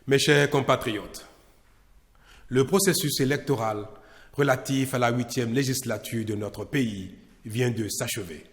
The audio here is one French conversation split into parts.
Mes chers compatriotes, le processus électoral relatif à la 8e législature de notre pays vient de s'achever.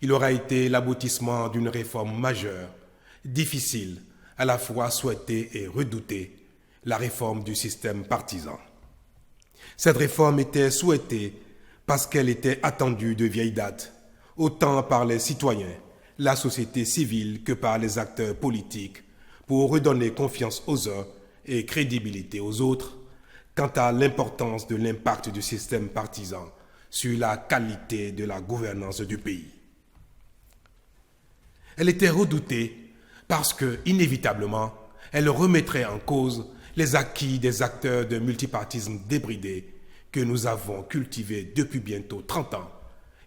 Il aura été l'aboutissement d'une réforme majeure, difficile, à la fois souhaitée et redoutée, la réforme du système partisan. Cette réforme était souhaitée parce qu'elle était attendue de vieille date, autant par les citoyens, la société civile que par les acteurs politiques, pour redonner confiance aux uns et crédibilité aux autres quant à l'importance de l'impact du système partisan sur la qualité de la gouvernance du pays. Elle était redoutée parce que, inévitablement, elle remettrait en cause les acquis des acteurs d'un multipartisme débridé que nous avons cultivé depuis bientôt 30 ans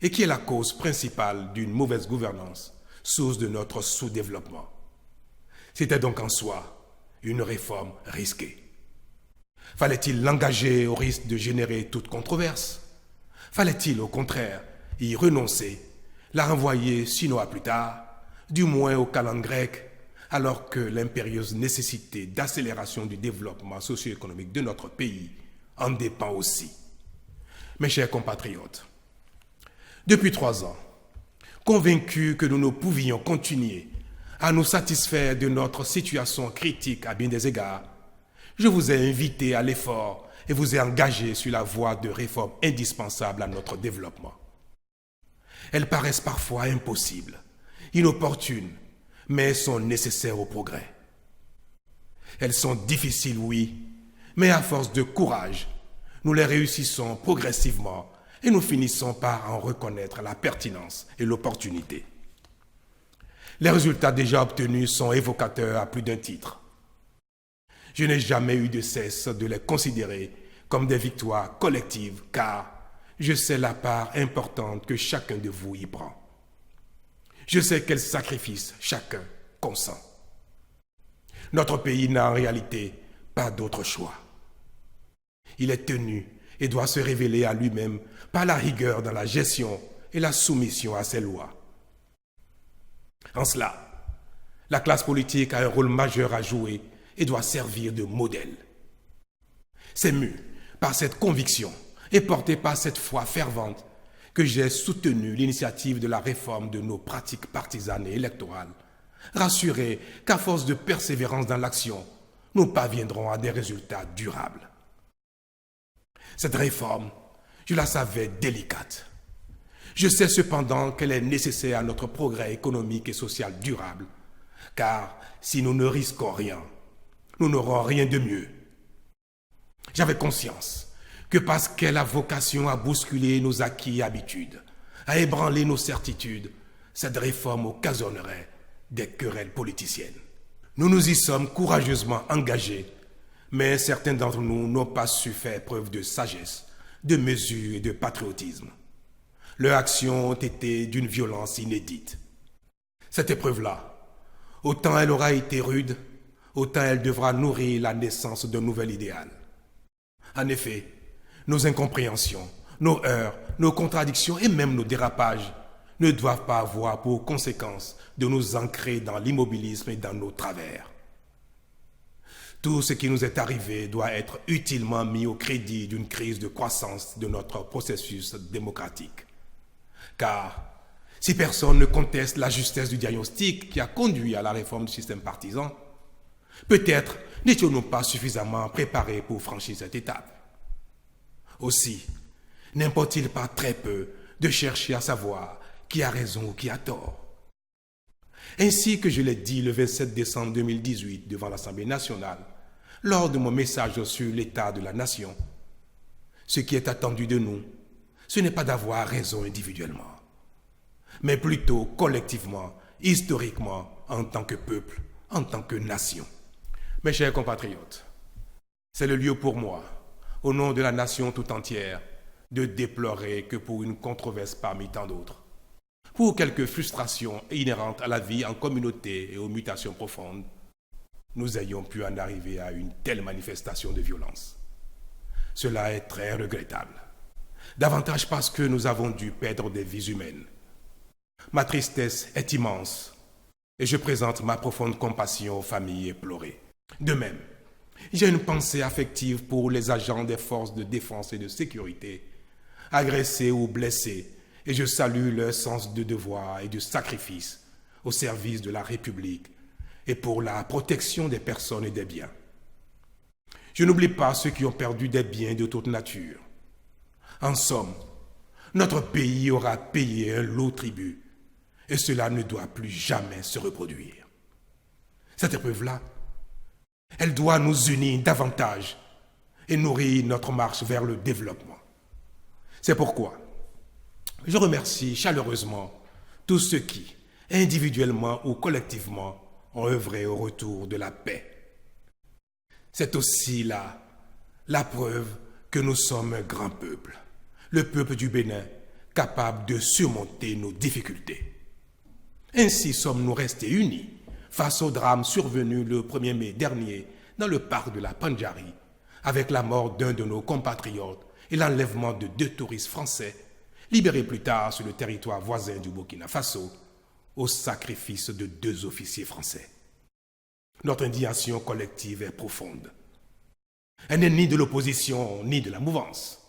et qui est la cause principale d'une mauvaise gouvernance, source de notre sous-développement. C'était donc en soi une réforme risquée. Fallait-il l'engager au risque de générer toute controverse? Fallait-il au contraire y renoncer, la renvoyer sinon à plus tard, du moins au calendrier grec, alors que l'impérieuse nécessité d'accélération du développement socio-économique de notre pays en dépend aussi? Mes chers compatriotes, depuis 3 ans, convaincus que nous ne pouvions continuer à nous satisfaire de notre situation critique à bien des égards, je vous ai invité à l'effort et vous ai engagé sur la voie de réformes indispensables à notre développement. Elles paraissent parfois impossibles, inopportunes, mais sont nécessaires au progrès. Elles sont difficiles, oui, mais à force de courage, nous les réussissons progressivement et nous finissons par en reconnaître la pertinence et l'opportunité. Les résultats déjà obtenus sont évocateurs à plus d'un titre. Je n'ai jamais eu de cesse de les considérer comme des victoires collectives car je sais la part importante que chacun de vous y prend. Je sais quels sacrifices chacun consent. Notre pays n'a en réalité pas d'autre choix. Il est tenu et doit se révéler à lui-même par la rigueur dans la gestion et la soumission à ses lois. En cela, la classe politique a un rôle majeur à jouer et doit servir de modèle. C'est mu par cette conviction et porté par cette foi fervente que j'ai soutenu l'initiative de la réforme de nos pratiques partisanes et électorales, rassuré qu'à force de persévérance dans l'action, nous parviendrons à des résultats durables. Cette réforme, je la savais délicate. Je sais cependant qu'elle est nécessaire à notre progrès économique et social durable, car si nous ne risquons rien, nous n'aurons rien de mieux. J'avais conscience que parce qu'elle a vocation à bousculer nos acquis et habitudes, à ébranler nos certitudes, cette réforme occasionnerait des querelles politiciennes. Nous nous y sommes courageusement engagés, mais certains d'entre nous n'ont pas su faire preuve de sagesse, de mesure et de patriotisme. Leurs actions ont été d'une violence inédite. Cette épreuve-là, autant elle aura été rude, autant elle devra nourrir la naissance d'un nouvel idéal. En effet, nos incompréhensions, nos heurts, nos contradictions et même nos dérapages ne doivent pas avoir pour conséquence de nous ancrer dans l'immobilisme et dans nos travers. Tout ce qui nous est arrivé doit être utilement mis au crédit d'une crise de croissance de notre processus démocratique. Car si personne ne conteste la justesse du diagnostic qui a conduit à la réforme du système partisan, peut-être n'étions-nous pas suffisamment préparés pour franchir cette étape. Aussi, n'importe-t-il pas très peu de chercher à savoir qui a raison ou qui a tort. Ainsi que je l'ai dit le 27 décembre 2018 devant l'Assemblée nationale, lors de mon message sur l'état de la nation, ce qui est attendu de nous, ce n'est pas d'avoir raison individuellement, mais plutôt collectivement, historiquement, en tant que peuple, en tant que nation. Mes chers compatriotes, c'est le lieu pour moi, au nom de la nation tout entière, de déplorer que pour une controverse parmi tant d'autres, pour quelques frustrations inhérentes à la vie en communauté et aux mutations profondes, nous ayons pu en arriver à une telle manifestation de violence. Cela est très regrettable. Davantage parce que nous avons dû perdre des vies humaines. Ma tristesse est immense et je présente ma profonde compassion aux familles éplorées. De même, j'ai une pensée affective pour les agents des forces de défense et de sécurité, agressés ou blessés, et je salue leur sens de devoir et de sacrifice au service de la République et pour la protection des personnes et des biens. Je n'oublie pas ceux qui ont perdu des biens de toute nature. En somme, notre pays aura payé un lourd tribut et cela ne doit plus jamais se reproduire. Cette épreuve-là, elle doit nous unir davantage et nourrir notre marche vers le développement. C'est pourquoi je remercie chaleureusement tous ceux qui, individuellement ou collectivement, ont œuvré au retour de la paix. C'est aussi là la preuve que nous sommes un grand peuple, le peuple du Bénin, capable de surmonter nos difficultés. Ainsi sommes-nous restés unis face au drame survenu le 1er mai dernier dans le parc de la Pandjari, avec la mort d'un de nos compatriotes et l'enlèvement de 2 touristes français, libérés plus tard sur le territoire voisin du Burkina Faso, au sacrifice de 2 officiers français. Notre indignation collective est profonde. Elle n'est ni de l'opposition ni de la mouvance.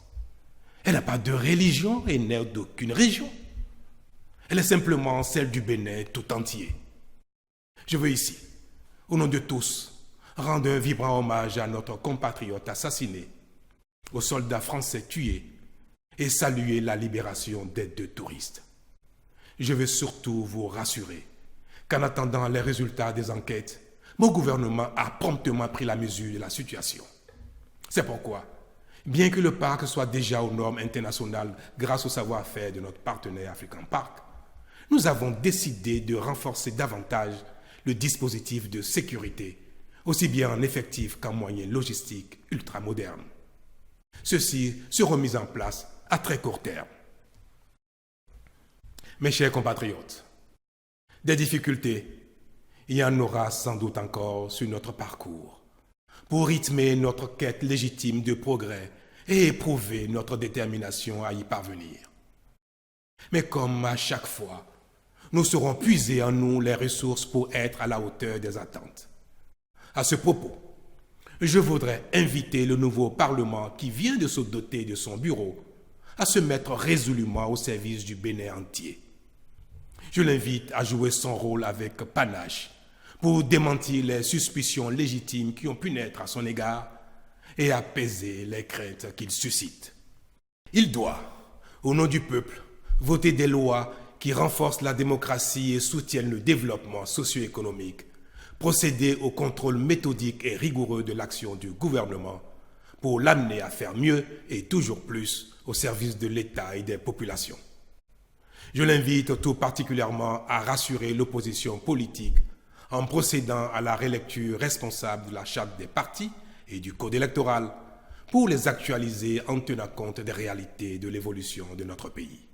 Elle n'a pas de religion et n'est d'aucune région. Elle est simplement celle du Bénin tout entier. Je veux ici, au nom de tous, rendre un vibrant hommage à notre compatriote assassiné, aux soldats français tués et saluer la libération des 2 touristes. Je veux surtout vous rassurer qu'en attendant les résultats des enquêtes, mon gouvernement a promptement pris la mesure de la situation. C'est pourquoi, bien que le parc soit déjà aux normes internationales grâce au savoir-faire de notre partenaire African Park, nous avons décidé de renforcer davantage le dispositif de sécurité, aussi bien en effectifs qu'en moyens logistiques ultramodernes. Ceux-ci seront mis en place à très court terme. Mes chers compatriotes, des difficultés, il y en aura sans doute encore sur notre parcours pour rythmer notre quête légitime de progrès et éprouver notre détermination à y parvenir. Mais comme à chaque fois, nous saurons puiser en nous les ressources pour être à la hauteur des attentes. À ce propos, je voudrais inviter le nouveau Parlement qui vient de se doter de son bureau à se mettre résolument au service du Bénin entier. Je l'invite à jouer son rôle avec panache pour démentir les suspicions légitimes qui ont pu naître à son égard et apaiser les craintes qu'il suscite. Il doit, au nom du peuple, voter des lois qui renforcent la démocratie et soutiennent le développement socio-économique, procéder au contrôle méthodique et rigoureux de l'action du gouvernement pour l'amener à faire mieux et toujours plus au service de l'État et des populations. Je l'invite tout particulièrement à rassurer l'opposition politique en procédant à la relecture responsable de la charte des partis et du code électoral pour les actualiser en tenant compte des réalités de l'évolution de notre pays.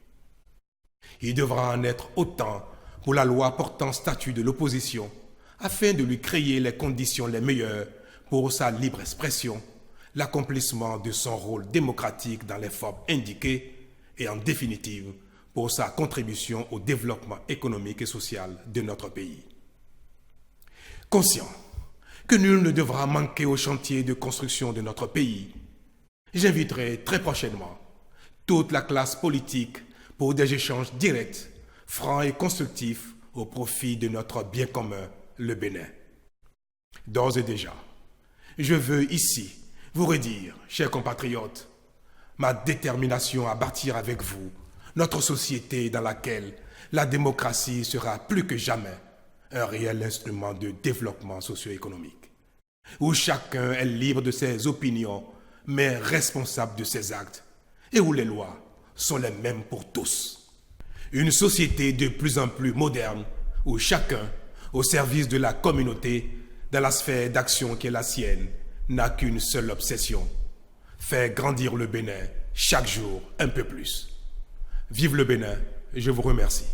Il devra en être autant pour la loi portant statut de l'opposition afin de lui créer les conditions les meilleures pour sa libre expression, l'accomplissement de son rôle démocratique dans les formes indiquées et en définitive pour sa contribution au développement économique et social de notre pays. Conscient que nul ne devra manquer au chantier de construction de notre pays, j'inviterai très prochainement toute la classe politique pour des échanges directs, francs et constructifs au profit de notre bien commun, le Bénin. D'ores et déjà, je veux ici vous redire, chers compatriotes, ma détermination à bâtir avec vous notre société dans laquelle la démocratie sera plus que jamais un réel instrument de développement socio-économique, où chacun est libre de ses opinions, mais responsable de ses actes, et où les lois sont les mêmes pour tous. Une société de plus en plus moderne, où chacun, au service de la communauté, dans la sphère d'action qui est la sienne, n'a qu'une seule obsession, faire grandir le Bénin chaque jour un peu plus. Vive le Bénin, je vous remercie.